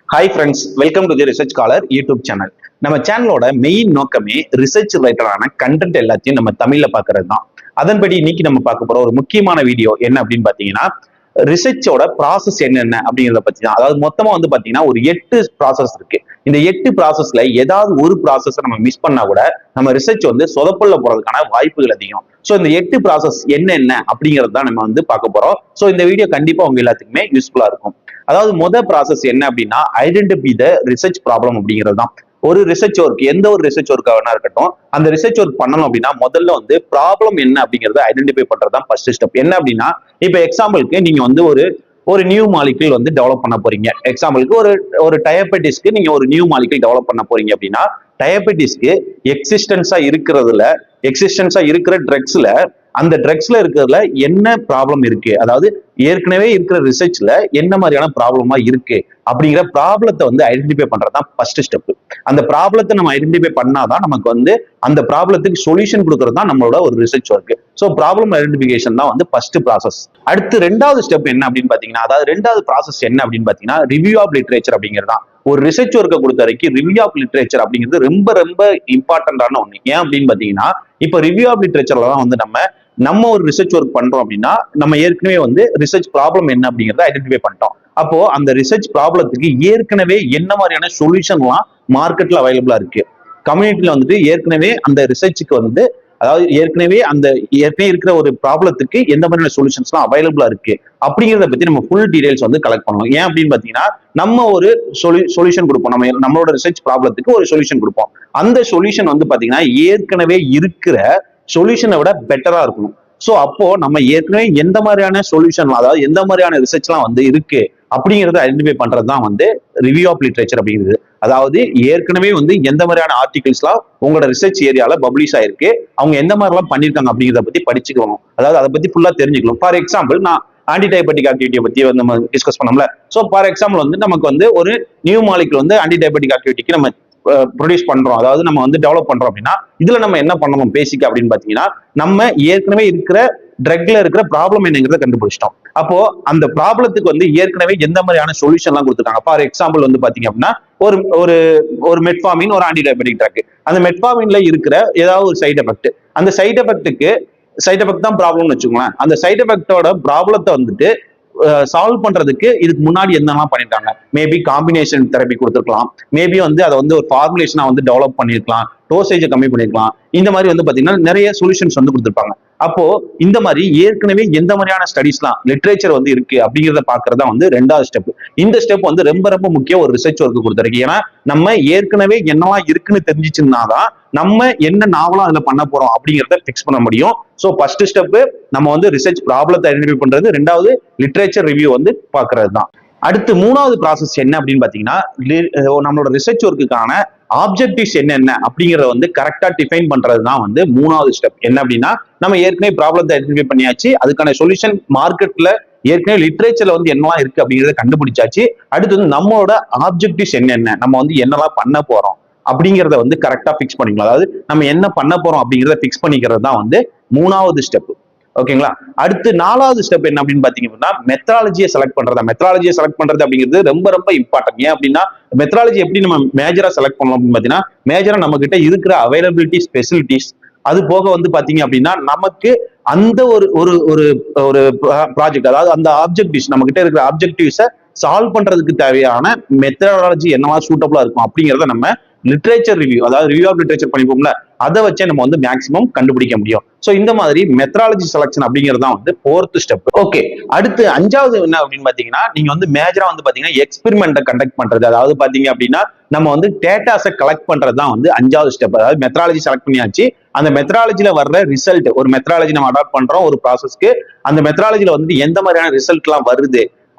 Hi friends, welcome to the research scholar YouTube channel. நம்ம சேனலோட main நோக்கமே research ரிலேட்டடான கண்டென்ட் எல்லாத்தையும் நம்ம தமிழ்ல பாக்குறது தான். அதன்படி இன்னைக்கு நம்ம பார்க்க போற ஒரு முக்கியமான வீடியோ என்ன அப்படின்னு பாத்தீங்கன்னா, ரிசர்ச்சோட ப்ராசஸ் என்னென்ன அப்படிங்கிறத பத்தி தான். அதாவது மொத்தமா வந்து பாத்தீங்கன்னா ஒரு 8 ப்ராசஸ் இருக்கு. இந்த 8 ப்ராசஸ்ல ஏதாவது ஒரு ப்ராசஸ் நம்ம மிஸ் பண்ணா கூட நம்ம ரிசர்ச் வந்து சொதப்பல்ல போறதுக்கான வாய்ப்புகள் அதிகம். ஸோ இந்த 8 ப்ராசஸ் என்னென்ன அப்படிங்கிறது தான் நம்ம வந்து பார்க்க போறோம். ஸோ இந்த வீடியோ கண்டிப்பா உங்க எல்லாத்துக்குமே யூஸ்ஃபுல்லா இருக்கும். அதாவது முதல் ப்ராசஸ் என்ன அப்படின்னா, ஐடென்டிஃபை த ரிசர்ச் ப்ராப்ளம் அப்படிங்கிறது தான். ஒரு ரிசர்ச் ஒர்க், எந்த ஒரு ரிசர்ச் ஒர்க்காக வேணா இருக்கட்டும், அந்த ரிசர்ச் ஒர்க் பண்ணணும் அப்படின்னா முதல்ல வந்து ப்ராப்ளம் என்ன அப்படிங்கறத ஐடென்டிஃபை பண்றது தான் ஃபர்ஸ்ட் ஸ்டெப். என்ன அப்படின்னா, இப்ப எக்ஸாம்பிளுக்கு நீங்க வந்து ஒரு ஒரு நியூ மாலிக்யூல் வந்து டெவலப் பண்ண போறீங்க. எக்ஸாம்பிளுக்கு ஒரு ஒரு டயபெட்டிஸ்க்கு நீங்க ஒரு நியூ மாலிக்யூல் டெவலப் பண்ண போறீங்க அப்படின்னா, டயபெட்டிஸ்க்கு எக்ஸிஸ்டன்ஸா இருக்கிற ட்ரக்ஸ்ல அந்த ட்ரக்ஸ்ல இருக்கிறதுல என்ன ப்ராப்ளம் இருக்கு, அதாவது ஏற்கனவே இருக்கிற ரிசர்ச்ல என்ன மாதிரியான ப்ராப்ளமா இருக்கு அப்படிங்கிற ப்ராப்ளத்தை வந்து ஐடென்டிஃபை பண்றதுதான் ஃபர்ஸ்ட் ஸ்டெப். அந்த ப்ராப்ளத்தை நம்ம ஐடென்டிஃபை பண்ணாதான் நமக்கு வந்து அந்த ப்ராப்ளத்துக்கு சொல்யூஷன் கொடுக்கறது தான் நம்மளோட ஒரு research work. So problem identification தான் வந்து ஃபர்ஸ்ட் ப்ராசஸ். அடுத்து ரெண்டாவது ஸ்டெப் என்ன அப்படின்னு பாத்தீங்கன்னா, அதாவது ரெண்டாவது ப்ராசஸ் என்ன அப்படின்னு பாத்தீங்கன்னா, ரிவ்யூ ஆஃப் லிட்ரேச்சர் அப்படிங்கிறது தான். ஒரு ரிசர்ச் ஒர்க்கை பொறுத்த வரைக்கும் ரிவ்யூ ஆஃப் லிட்ரேச்சர் அப்படிங்கிறது ரொம்ப ரொம்ப இம்பார்ட்டன்டான ஒண்ணு. ஏன் அப்படின்னு பாத்தீங்கன்னா, இப்ப ரிவ்யூ ஆஃப் லிட்ரேச்சர்ல தான் வந்து நம்ம ஒரு ரிசர்ச் ஒர்க் பண்றோம் அப்படின்னா நம்ம ஏற்கனவே வந்து ரிசர்ச் ப்ராப்ளம் என்ன அப்படிங்கறத ஐடென்டிஃபை பண்ணிட்டோம். அப்போ அந்த ரிசர்ச் ப்ராப்ளத்துக்கு ஏற்கனவே என்ன மாதிரியான சொல்யூஷன்லாம் மார்க்கெட்ல அவைலபிளா இருக்கு, கம்யூனிட்டியில வந்துட்டு ஏற்கனவே அந்த ரிசர்ச்சுக்கு வந்து, அதாவது ஏற்கனவே இருக்கிற ஒரு ப்ராப்ளத்துக்கு எந்த மாதிரியான சொல்யூஷன்ஸ்லாம் அவைலபிளா இருக்கு அப்படிங்கிறத பத்தி நம்ம ஃபுல் டீடைல்ஸ் வந்து கலெக்ட் பண்ணணும். ஏன் அப்படின்னு பாத்தீங்கன்னா, நம்ம ஒரு சொல்யூஷன் கொடுப்போம், நம்மளோட ரிசர்ச் ப்ராப்ளத்துக்கு ஒரு சொல்யூஷன் கொடுப்போம். அந்த சொல்யூஷன் வந்து பாத்தீங்கன்னா ஏற்கனவே இருக்கிற சொல்யூஷனை விட பெட்டரா இருக்கணும். சோ அப்போ நம்ம ஏற்கனவே எந்த மாதிரியான சொல்யூஷன், அதாவது எந்த மாதிரியான ரிசர்ச்லாம் வந்து இருக்கு அப்படிங்கறத ஐடென்டிஃபை பண்றதுதான் வந்து ரிவ்யூ ஆஃப் லிட்ரேச்சர் அப்படிங்கிறது. அதாவது ஏற்கனவே வந்து எந்த மாதிரியான ஆர்டிகல்ஸ்லாம் உங்களோட ரிசர்ச் ஏரியால பப்ளிஷ் ஆயிருக்கு, அவங்க எந்த மாதிரிலாம் பண்ணிருக்காங்க அப்படிங்கிறத பத்தி படிச்சுக்கணும். அதாவது அதை பத்தி ஃபுல்லா தெரிஞ்சுக்கணும். ஃபார் எக்ஸாம்பிள், நான் ஆன்டிடயபெட்டிக் ஆக்டிவிட்டியை பத்தி வந்து நம்ம டிஸ்கஸ் பண்ணோம்ல. சோ ஃபார் எக்ஸாம்பிள் வந்து நமக்கு வந்து ஒரு நியூ மாலிகுல் வந்து ஆன்டிடயபெட்டிக் ஆக்டிவிட்டிக்கு நம்ம ப்ரொடியூஸ் பண்றோம், அதாவது நம்ம வந்து டெவலப் பண்றோம் அப்படின்னா, இதுல நம்ம என்ன பண்ணணும் பேசிக் அப்படின்னு பாத்தீங்கன்னா, நம்ம ஏற்கனவே இருக்கிற ட்ரக்ல இருக்கிற ப்ராப்ளம் என்னங்கிறத கண்டுபிடிச்சிட்டோம். அப்போ அந்த ப்ராப்ளத்துக்கு வந்து ஏற்கனவே எந்த மாதிரியான சொல்யூஷன் எல்லாம் கொடுத்துருக்காங்க. ஃபார் எக்ஸாம்பிள் வந்து பாத்தீங்க அப்படின்னா, ஒரு ஒரு ஒரு மெட்ஃபார்மின் ஒரு ஆன்டிடயபெட்டிக் ட்ரக். அந்த மெட்ஃபார்மின்ல இருக்கிற ஏதாவது ஒரு சைடு எஃபெக்ட், அந்த சைடு எஃபெக்ட் தான் ப்ராப்ளம்னு வச்சுக்கோங்களேன். அந்த சைடு எஃபெக்டோட ப்ராப்ளத்தை வந்துட்டு சால்வ் பண்றதுக்கு இதுக்கு முன்னாடி என்னெல்லாம் பண்ணிட்டாங்க, மேபி காம்பினேஷன் தெரப்பி கொடுத்துருக்கலாம், மேபி வந்து அதை வந்து ஒரு ஃபார்முலேஷனா வந்து டெவலப் பண்ணிருக்கலாம், டோசேஜை கம்மி பண்ணிருக்கலாம். இந்த மாதிரி வந்து பாத்தீங்கன்னா நிறைய சொல்யூஷன்ஸ் வந்து கொடுத்துருப்பாங்க. அப்போ இந்த மாதிரி ஏற்கனவே எந்த மாதிரியான ஸ்டடிஸ்லாம் லிட்ரேச்சர் வந்து இருக்கு அப்படிங்கிறத பாக்குறதா வந்து ரெண்டாவது ஸ்டெப். இந்த ஸ்டெப் வந்து ரொம்ப ரொம்ப முக்கியம் ஒரு ரிசர்ச் ஒர்க்கு கொடுத்துருக்கு. ஏன்னா நம்ம ஏற்கனவே என்னவா இருக்குன்னு தெரிஞ்சிச்சுன்னாதான் நம்ம என்ன நாவலா அதுல பண்ண போறோம் அப்படிங்கிறத பிக்ஸ் பண்ண முடியும். சோ ஃபர்ஸ்ட் ஸ்டெப் நம்ம வந்து ரிசர்ச் ப்ராப்ளத்தை ஐடென்டிஃபை பண்றது, ரெண்டாவது லிட்ரேச்சர் ரிவ்யூ வந்து பாக்குறது தான். அடுத்து மூணாவது ப்ராசஸ் என்ன அப்படின்னு பாத்தீங்கன்னா, நம்மளோட ரிசர்ச் ஒர்க்குக்கான ஆப்ஜெக்டிவ்ஸ் என்னென்ன அப்படிங்கறத வந்து கரெக்டா டிஃபைன் பண்றது தான் வந்து மூணாவது ஸ்டெப். என்ன அப்படின்னா, நம்ம ஏற்கனவே ப்ராப்ளத்தை ஐடென்டிஃபை பண்ணியாச்சு, அதுக்கான சொல்யூஷன் மார்க்கெட்ல ஏற்கனவே லிட்ரேச்சர்ல வந்து என்னெல்லாம் இருக்கு அப்படிங்கறத கண்டுபிடிச்சாச்சு. அடுத்து வந்து நம்மளோட ஆப்ஜெக்டிவ்ஸ் என்னென்ன, நம்ம வந்து என்னெல்லாம் பண்ண போறோம் அப்படிங்கறத வந்து கரெக்டா பிக்ஸ் பண்ணிக்கலாம். அதாவது நம்ம என்ன பண்ண போறோம் அப்படிங்கறத பிக்ஸ் பண்ணிக்கிறது தான் வந்து மூணாவது ஸ்டெப். ஓகேங்களா? அடுத்து நாலாவது ஸ்டெப் என்ன அப்படின்னு பாத்தீங்கன்னா, மெத்தடாலஜியை செலக்ட் பண்றதா. மெத்தடாலஜியை செலக்ட் பண்றது அப்படிங்கிறது ரொம்ப ரொம்ப இம்பார்ட்டன்ட். ஏன் அப்படின்னா, மெத்தடாலஜி எப்படி நம்ம மேஜரா செலக்ட் பண்ணலாம் அப்படின்னு பாத்தீங்கன்னா, மேஜரா நம்ம கிட்ட இருக்கிற அவைலபிலிட்டி ஸ்பெசிலிட்டிஸ், அது போக வந்து பாத்தீங்க அப்படின்னா நமக்கு அந்த ஒரு ஒரு ஒரு ஒரு ப்ராஜெக்ட், அதாவது அந்த ஆப்ஜெக்டிவ்ஸ், நம்ம கிட்ட இருக்கிற ஆப்ஜெக்டிவ்ஸை சால்வ் பண்றதுக்கு தேவையான மெத்தடாலஜி என்னவா சூட்டபிளா இருக்கும் அப்படிங்கிறத நம்ம லிட்ரேச்சர் ரிவ்யூ, அதாவது ரிவ்யூ ஆஃப் லிட்ரேச்சர் பண்ணிப்போம்ல, அதை வச்சே நம்ம வந்து மேக்ஸிமம் கண்டுபிடிக்க முடியும். சோ இந்த மாதிரி மெத்தடாலஜி செலக்ஷன் அப்படிங்கிறது தான் வந்து ஃபோர்த் ஸ்டெப். ஓகே, அடுத்து அஞ்சாவது என்ன அப்படின்னு பாத்தீங்கன்னா, நீங்க வந்து மேஜரா வந்து பாத்தீங்கன்னா எக்ஸ்பெரிமெண்ட்டை கண்டக்ட் பண்றது. அதாவது பாத்தீங்க அப்படின்னா நம்ம வந்து டேட்டாஸை கலெக்ட் பண்றது தான் வந்து அஞ்சாவது ஸ்டெப். அதாவது மெத்தடாலஜி செலக்ட் பண்ணியாச்சு, அந்த மெத்தடாலஜில வர்ற ரிசல்ட், ஒரு மெத்தடாலஜி நம்ம அடாப்ட் பண்றோம் ஒரு ப்ராசஸ்க்கு, அந்த மெத்தடாலஜில வந்து எந்த மாதிரியான ரிசல்ட் எல்லாம் வருது,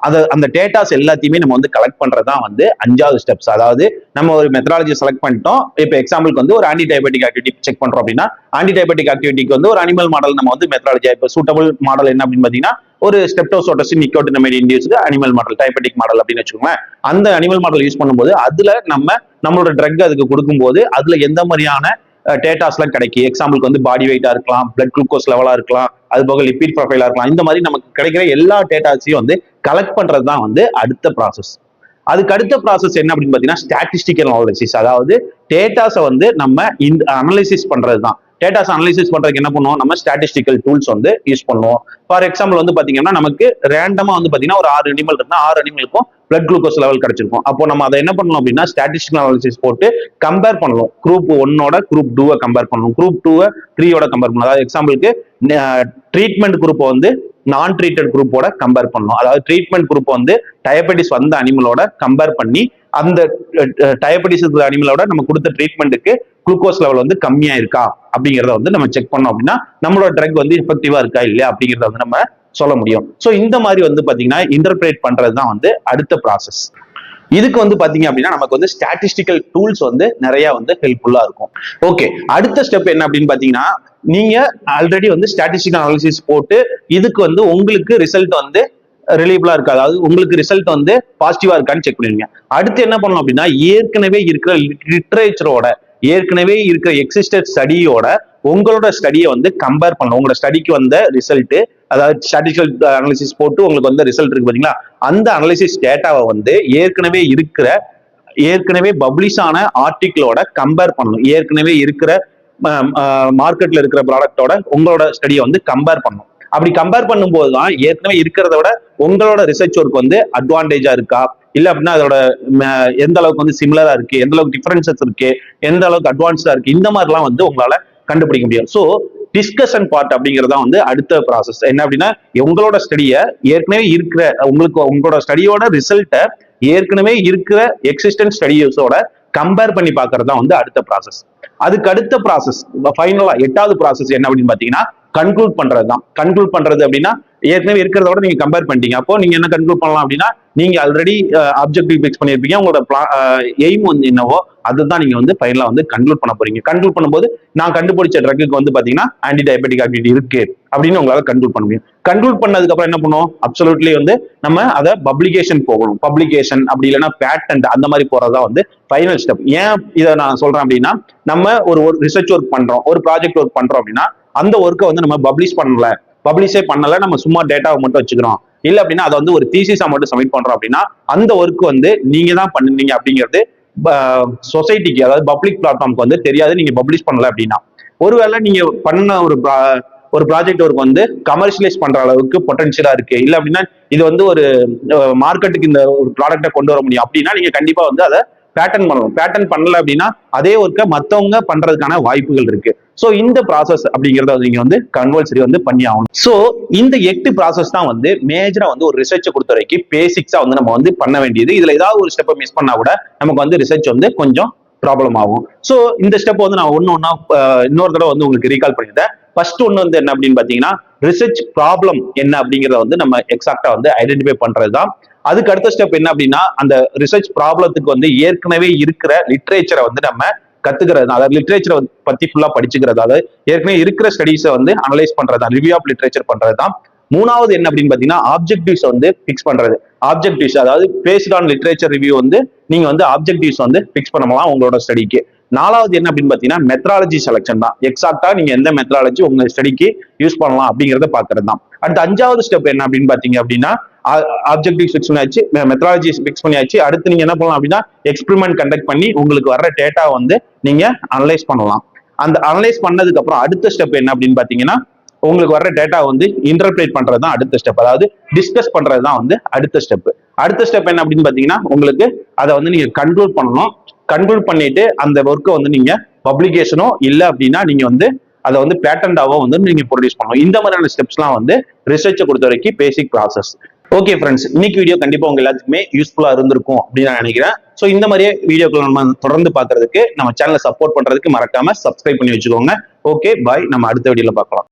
அந்த டேட்டாஸ் எல்லாத்தையுமே நம்ம வந்து கலெக்ட் பண்றதுதான் வந்து அஞ்சாவது ஸ்டெப்ஸ். அதாவது நம்ம ஒரு மெத்தடாலஜி செலக்ட் பண்ணிட்டோம். இப்போ எக்ஸாம்பிளுக்கு வந்து ஒரு ஆன்டிடயபெட்டிக் ஆக்டிவிட்டி செக் பண்றோம் அப்படின்னா, ஆன்டிடயபெட்டிக் ஆக்டிவிட்டிக்கு வந்து ஒரு அனிமல் மாடல் நம்ம வந்து மெத்தடாலஜி, இப்போ சூட்டபிள் மாடல் என்ன அப்படின்னு பாத்தீங்கன்னா, ஒரு streptozotocin nicotinamide induced animal model, diabetic model அப்படின்னு வச்சுக்கோங்களேன். அந்த அனிமல் மாடல் யூஸ் பண்ணும்போது அதுல நம்மளோட ட்ரக் அதுக்கு கொடுக்கும்போது அதுல எந்த மாதிரியான டேட்டாஸ் எல்லாம் கிடைக்கும். எக்ஸாம்பிளுக்கு வந்து பாடி வெயிட்டா இருக்கலாம், பிளட் குளுக்கோஸ் லெவலா இருக்கலாம், அது போக லிபிட் ப்ரொஃபைலா இருக்கலாம். இந்த மாதிரி நமக்கு கிடைக்கிற எல்லா டேட்டாஸையும் வந்து கலெக்ட் பண்றது தான் வந்து அடுத்த ப்ராசஸ். அதுக்கு அடுத்த ப்ராசஸ் என்ன அப்படின்னு பாத்தீங்கன்னா ஸ்டாட்டிஸ்டிக்கல் அனாலிசிஸ், அதாவது டேட்டாஸை வந்து நம்ம அனலைசிஸ் பண்றதுதான். டேட்டாஸ் அனலைசிஸ் பண்றதுக்கு என்ன பண்ணுவோம், நம்ம ஸ்டாட்டிஸ்டிக்கல் டூல்ஸ் வந்து யூஸ் பண்ணுவோம். ஃபார் எக்ஸாம்பிள் வந்து பாத்தீங்கன்னா நமக்கு ரேண்டமா வந்து பாத்தீங்கன்னா ஒரு 6 அனிமல் இருந்தா 6 அனிமலுக்கும் பிளட் குளுக்கோஸ் லெவல் கிடைச்சிருக்கும். அப்போ நம்ம அதை என்ன பண்ணணும் அப்படின்னா ஸ்டாட்டிஸ்டிக்கல் அனாலிசிஸ் போட்டு கம்பேர் பண்ணணும். குரூப் 1ஓட குரூப் 2 கம்பேர் பண்ணணும், குரூப் 2 3ஓட கம்பேர் பண்ணணும். அதாவது எக்ஸாம்பிளுக்கு ட்ரீட்மெண்ட் குரூப் வந்து நான் ட்ரீட்டட் குரூப்போட கம்பேர் பண்ணணும். அதாவது ட்ரீட்மெண்ட் குரூப் வந்து டயபெட்டிஸ் வந்த அனிமலோட கம்பேர் பண்ணி அந்த டயபெட்டிஸ் இருக்கிற அனிமலோட நம்ம கொடுத்த ட்ரீட்மெண்ட்டுக்கு குளுக்கோஸ் லெவல் வந்து கம்மியா இருக்கா அப்படிங்கிறத வந்து நம்ம செக் பண்ணோம் அப்படின்னா நம்மளோட ட்ரக் வந்து எஃபெக்டிவா இருக்கா இல்லையா அப்படிங்கிறத வந்து நம்ம சொல்ல முடியும். ஸோ இந்த மாதிரி வந்து பாத்தீங்கன்னா இன்டர்பிரேட் பண்றது தான் வந்து அடுத்த ப்ராசஸ். இதுக்கு வந்து பாத்தீங்க அப்படின்னா நமக்கு வந்து ஸ்டாட்டிஸ்டிக்கல் டூல்ஸ் வந்து நிறைய வந்து ஹெல்ப்ஃபுல்லா இருக்கும். ஓகே, அடுத்த ஸ்டெப் என்ன அப்படின்னு பாத்தீங்கன்னா நீங்க ஆல்ரெடி வந்து ஸ்டாட்டிஸ்டிக்கல் அனாலிசிஸ் போட்டு இதுக்கு வந்து உங்களுக்கு ரிசல்ட் வந்து ரிலீவபிளா இருக்கு, அதாவது உங்களுக்கு ரிசல்ட் வந்து பாசிட்டிவா இருக்கான்னு செக் பண்ணிருங்க. அடுத்து என்ன பண்ணணும் அப்படின்னா ஏற்கனவே இருக்கிற லிட்ரேச்சரோட ஏற்கனவே இருக்கிற எக்ஸிஸ்டட் ஸ்டடியோட உங்களோட ஸ்டடியை வந்து கம்பேர் பண்ணணும். உங்களோட ஸ்டடிக்கு வந்த ரிசல்ட், அதாவது ஸ்டாட்டிஸ்டிக்கல் அனாலிசிஸ் போட்டு உங்களுக்கு வந்து ரிசல்ட் இருக்கு பாத்தீங்களா, அந்த அனாலிசிஸ் டேட்டாவை வந்து ஏற்கனவே பப்ளிஷ் ஆன ஆர்டிகிளோட கம்பேர் பண்ணணும். ஏற்கனவே இருக்கிற மார்க்கெட்ல இருக்கிற ப்ராடக்டோட உங்களோட ஸ்டடியை வந்து கம்பேர் பண்ணணும். அப்படி கம்பேர் பண்ணும்போது தான் ஏற்கனவே இருக்கிறத விட உங்களோட ரிசர்ச் ஒர்க் வந்து அட்வான்டேஜா இருக்கா, இல்ல அப்படின்னா அதோட எந்த அளவுக்கு வந்து சிமிலரா இருக்கு, எந்த அளவுக்கு டிஃபரன்சஸ் இருக்கு, எந்த அளவுக்கு அட்வான்ஸ்டா இருக்கு, இந்த மாதிரிலாம் வந்து உங்களால கண்டுபிடிக்க முடியும். ஸோ டிஸ்கஷன் பார்ட் அப்படிங்கறதா வந்து அடுத்த ப்ராசஸ். என்ன அப்படின்னா உங்களோட ஸ்டடியை ஏற்கனவே இருக்கிற உங்களோட ஸ்டடியோட ரிசல்ட்டை ஏற்கனவே இருக்கிற எக்ஸிஸ்டன்ட் ஸ்டடிஸோட கம்பேர் பண்ணி பார்க்கறது தான் வந்து அடுத்த ப்ராசஸ். அதுக்கு அடுத்த ப்ராசஸ் ஃபைனலா 8வது ப்ராசஸ் என்ன அப்படின்னு பாத்தீங்கன்னா கன்க்ளூட் பண்றது தான். கன்க்ளூட் பண்றது அப்படின்னா ஏற்கனவே இருக்கிறதோட நீங்க கம்பேர் பண்ணிட்டீங்க. அப்போ நீங்க என்ன கன்க்ளூட் பண்ணலாம் அப்படின்னா நீங்க ஆல்ரெடி ஆப்ஜெக்டிவ் பிக்ஸ் பண்ணிருப்பீங்க, உங்களோட எய்ம் வந்து என்னவோ அதுதான் நீங்க வந்து ஃபைனலா வந்து கன்க்ளூட் பண்ண போறீங்க. கன்க்ளூட் பண்ணும்போது நான் கண்டுபிடிச்ச ட்ரக்குக்கு வந்து பாத்தீங்கன்னா ஆன்டி டயபெட்டிக் ஆக்டிவிட்டி இருக்கு அப்படின்னு உங்களால கன்க்ளூட் பண்ண முடியும். கன்க்ளூட் பண்ணதுக்கு அப்புறம் என்ன பண்ணுவோம், அப்சல்யூட்லி வந்து நம்ம அதை பப்ளிகேஷன் போகணும். பப்ளிகேஷன் அப்படி இல்லைன்னா பேட்டன்ட் அந்த மாதிரி போறதா வந்து ஃபைனல் ஸ்டெப். ஏன் இதை நான் சொல்றேன் அப்படின்னா நம்ம ஒரு ரிசர்ச் ஒர்க் பண்றோம், ஒரு ப்ராஜெக்ட் ஒர்க் பண்றோம் அப்படின்னா அந்த ஒர்க்கை வந்து நம்ம பப்ளிஷே பண்ணல, நம்ம சும்மா டேட்டாவை மட்டும் வச்சுக்கிறோம், இல்ல அப்படின்னா அதை வந்து ஒரு தீசிஸா மட்டும் சப்மிட் பண்றோம் அப்படின்னா அந்த ஒர்க் வந்து நீங்க தான் பண்ணுவீங்க அப்படிங்கிறது சொசைட்டிக்கு, அதாவது பப்ளிக் பிளாட்ஃபார்முக்கு வந்து தெரியாது நீங்க பப்ளிஷ் பண்ணல அப்படின்னா. ஒருவேளை நீங்க பண்ண ஒரு ப்ராஜெக்ட் ஒர்க் வந்து கமர்ஷியலைஸ் பண்ற அளவுக்கு பொட்டன்ஷியலா இருக்கு, இல்ல அப்படின்னா இது வந்து ஒரு மார்க்கெட்டுக்கு இந்த ஒரு ப்ராடக்டை கொண்டு வர முடியும் அப்படின்னா நீங்க கண்டிப்பா வந்து அதை பேட்டன் பண்ணணும். பேட்டன் பண்ணல அப்படின்னா அதே ஒர்க்கை மத்தவங்க பண்றதுக்கான வாய்ப்புகள் இருக்கு. சோ இந்த ப்ராசஸ் அப்படிங்கறத நீங்க வந்து கம்பல்சரி வந்து பண்ணி ஆகணும். சோ இந்த 8 ப்ராசஸ் தான் வந்து மேஜரா வந்து ஒரு ரிசர்ச்சை பொறுத்த வரைக்கும் பேசிக்ஸா வந்து நம்ம வந்து பண்ண வேண்டியது. இதுல ஏதாவது ஒரு ஸ்டெப்பை மிஸ் பண்ணா கூட நமக்கு வந்து ரிசர்ச் வந்து கொஞ்சம் ப்ராப்ளம் ஆகும். சோ இந்த ஸ்டெப் வந்து நான் ஒன்னா இன்னொரு தடவை வந்து உங்களுக்கு ரீகால் பண்ணிட்டேன். ஃபர்ஸ்ட் ஒன்னு வந்து என்ன அப்படின்னு பாத்தீங்கன்னா ரிசர்ச் ப்ராப்ளம் என்ன அப்படிங்கறத வந்து நம்ம எக்ஸாக்டா வந்து ஐடென்டிஃபை பண்றதுதான். அதுக்கு அடுத்த ஸ்டெப் என்ன அப்படின்னா அந்த ரிசர்ச் ப்ராப்ளத்துக்கு வந்து ஏற்கனவே இருக்கிற லிட்ரேச்சரை வந்து நம்ம கத்துக்கிறது, அதாவது லிட்ரேச்சரை பத்தி ஃபுல்லா படிச்சுக்கிறது, அதாவது ஏற்கனவே இருக்கிற ஸ்டடீஸை வந்து அனலைஸ் பண்றது, ரிவ்யூ ஆஃப் லிட்ரேச்சர் பண்றது தான். மூணாவது என்ன அப்படின்னு பாத்தீங்கன்னா ஆப்ஜெக்டிவ்ஸ் வந்து பிக்ஸ் பண்றது. ஆப்ஜெக்டிவ்ஸ் அதாவது பேஸ்ட் ஆன் லிட்ரேச்சர் ரிவ்யூ வந்து நீங்க வந்து ஆப்ஜெக்டிவ்ஸ் வந்து பிக்ஸ் பண்ணலாம் உங்களோட ஸ்டடிக்கு. நாலாவது என்ன அப்படின்னு பாத்தீங்கன்னா மெத்தடாலஜி செலக்ஷன் தான். எக்ஸாக்டா நீங்க எந்த மெத்தடாலஜி உங்க ஸ்டடிக்கு யூஸ் பண்ணலாம் அப்படிங்கறத பாக்குறது தான். அடுத்த 5வது ஸ்டெப் என்ன அப்படின்னு பாத்தீங்க அப்படின்னா ஆப்ஜெக்டிவ் ஃபிக்ஸ் பண்ணியாச்சு, மெத்தடாலஜி ஃபிக்ஸ் பண்ணியாச்சு. அடுத்து நீங்க என்ன பண்ணலாம் அப்படின்னா எக்ஸ்பெரிமெண்ட் கண்டக்ட் பண்ணி உங்களுக்கு வர்ற டேட்டா வந்து நீங்க அனலைஸ் பண்ணலாம். அந்த அனலைஸ் பண்ணதுக்கு அப்புறம் அடுத்த ஸ்டெப் என்ன அப்படின்னு பாத்தீங்கன்னா உங்களுக்கு வர்ற டேட்டா வந்து இன்டர்பிரேட் பண்றது தான் அடுத்த ஸ்டெப், அதாவது டிஸ்கஸ் பண்றது தான் வந்து அடுத்த ஸ்டெப். அடுத்த ஸ்டெப் என்ன அப்படின்னு பாத்தீங்கன்னா உங்களுக்கு அதை வந்து நீங்க கன்க்ளூட் பண்ணணும். கன்க்ளூட் பண்ணிட்டு அந்த ஒர்க்கை வந்து நீங்க பப்ளிகேஷனோ இல்ல அப்படின்னா நீங்க வந்து அதை வந்து பேட்டன்டாவோ வந்து நீங்க ப்ரொடியூஸ் பண்ணணும். இந்த மாதிரியான ஸ்டெப்ஸ்லாம் வந்து ரிசர்ச்சை பொறுத்த வரைக்கும் பேசிக் ப்ராசஸ். ஓகே ஃப்ரெண்ட்ஸ், இன்னைக்கு வீடியோ கண்டிப்பா உங்க எல்லாத்துக்குமே யூஸ்ஃபுல்லா இருந்திருக்கும் அப்படின்னு நான் நினைக்கிறேன். ஸோ இந்த மாதிரியே வீடியோக்கள் நம்ம தொடர்ந்து பார்க்கறதுக்கு நம்ம சேனலை சப்போர்ட் பண்றதுக்கு மறக்காம சப்ஸ்கிரைப் பண்ணி வச்சுக்கோங்க. ஓகே பாய், நம்ம அடுத்த வீடியோல பார்க்கலாம்.